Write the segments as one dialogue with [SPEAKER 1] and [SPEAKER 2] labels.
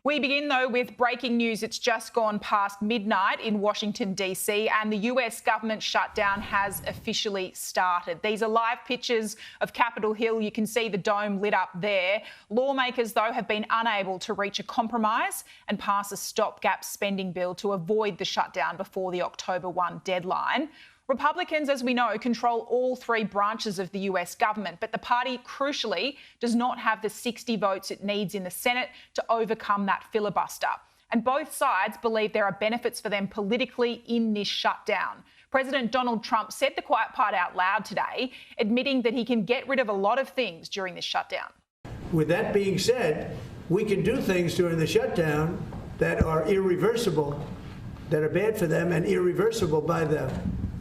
[SPEAKER 1] We begin, though, with breaking news. It's just gone past midnight in Washington, D.C., and the US government shutdown has officially started. These are live pictures of Capitol Hill. You can see the dome lit up there. Lawmakers, though, have been unable to reach a compromise and pass a stopgap spending bill to avoid the shutdown before the October 1 deadline. Republicans, as we know, control all three branches of the US government, but the party, crucially, does not have the 60 votes it needs in the Senate to overcome that filibuster. And both sides believe there are benefits for them politically in this shutdown. President Donald Trump said the quiet part out loud today, admitting that he can get rid of a lot of things during this shutdown.
[SPEAKER 2] With that being said, we can do things during the shutdown that are irreversible, that are bad for them and irreversible by them.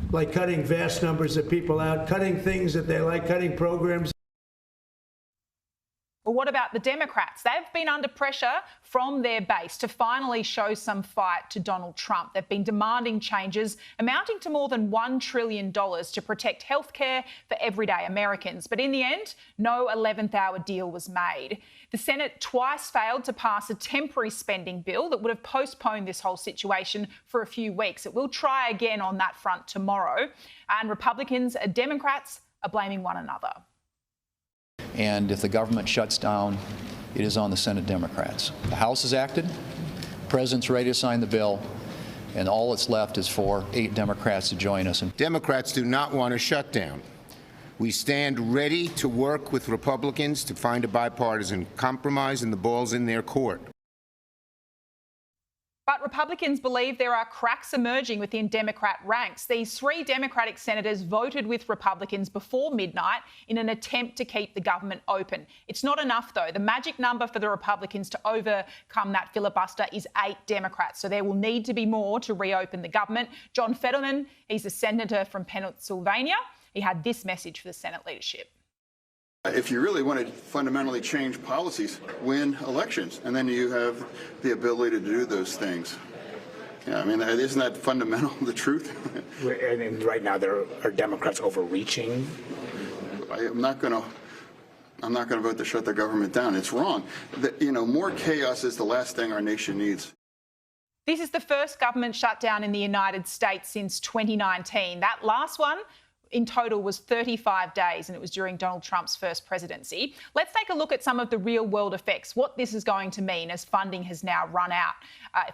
[SPEAKER 2] Like cutting vast numbers of people out, cutting things that they like, cutting programs.
[SPEAKER 1] Well, what about the Democrats? They've been under pressure from their base to finally show some fight to Donald Trump. They've been demanding changes amounting to more than $1 trillion to protect healthcare for everyday Americans. But in the end, no 11th hour deal was made. The Senate twice failed to pass a temporary spending bill that would have postponed this whole situation for a few weeks. It will try again on that front tomorrow. And Republicans and Democrats are blaming one another.
[SPEAKER 3] And if the government shuts down, it is on the Senate Democrats. The House has acted, the President's ready to sign the bill, and all that's left is for 8 Democrats to join us.
[SPEAKER 4] Democrats do not want a shutdown. We stand ready to work with Republicans to find a bipartisan compromise, and the ball's in their court.
[SPEAKER 1] But Republicans believe there are cracks emerging within Democrat ranks. These 3 Democratic senators voted with Republicans before midnight in an attempt to keep the government open. It's not enough, though. The magic number for the Republicans to overcome that filibuster is 8 Democrats. So there will need to be more to reopen the government. John Fetterman, he's a senator from Pennsylvania. He had this message for the Senate leadership.
[SPEAKER 5] If you really want to fundamentally change policies, win elections, and then you have the ability to do those things. Yeah, I mean, isn't that fundamental, the truth?
[SPEAKER 6] I mean, right now there are Democrats overreaching.
[SPEAKER 5] I'm not going to vote to shut the government down. It's wrong. More chaos is the last thing our nation needs.
[SPEAKER 1] This is the first government shutdown in the United States since 2019. That last one in total was 35 days, and it was during Donald Trump's first presidency. Let's take a look at some of the real world effects, what this is going to mean as funding has now run out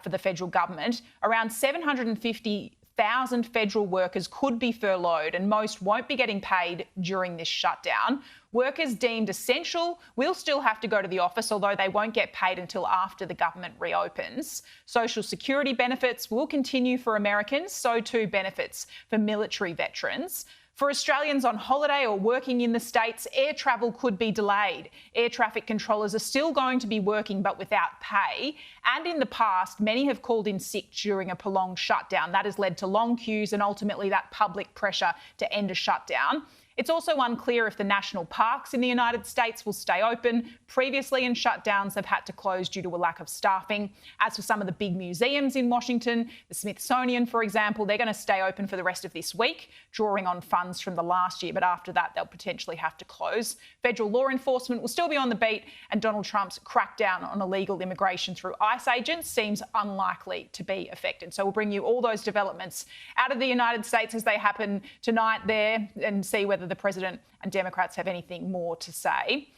[SPEAKER 1] for the federal government. Around 750,000 federal workers could be furloughed, and most won't be getting paid during this shutdown. Workers deemed essential will still have to go to the office, although they won't get paid until after the government reopens. Social security benefits will continue for Americans, so too benefits for military veterans. For Australians on holiday or working in the States, air travel could be delayed. Air traffic controllers are still going to be working, but without pay. And in the past, many have called in sick during a prolonged shutdown. That has led to long queues and ultimately that public pressure to end a shutdown. It's also unclear if the national parks in the United States will stay open. Previously in shutdowns, they've had to close due to a lack of staffing. As for some of the big museums in Washington, the Smithsonian, for example, they're going to stay open for the rest of this week, drawing on funds from the last year. But after that, they'll potentially have to close. Federal law enforcement will still be on the beat, and Donald Trump's crackdown on illegal immigration through ICE agents seems unlikely to be affected. So we'll bring you all those developments out of the United States as they happen tonight there and see whether the President and Democrats have anything more to say.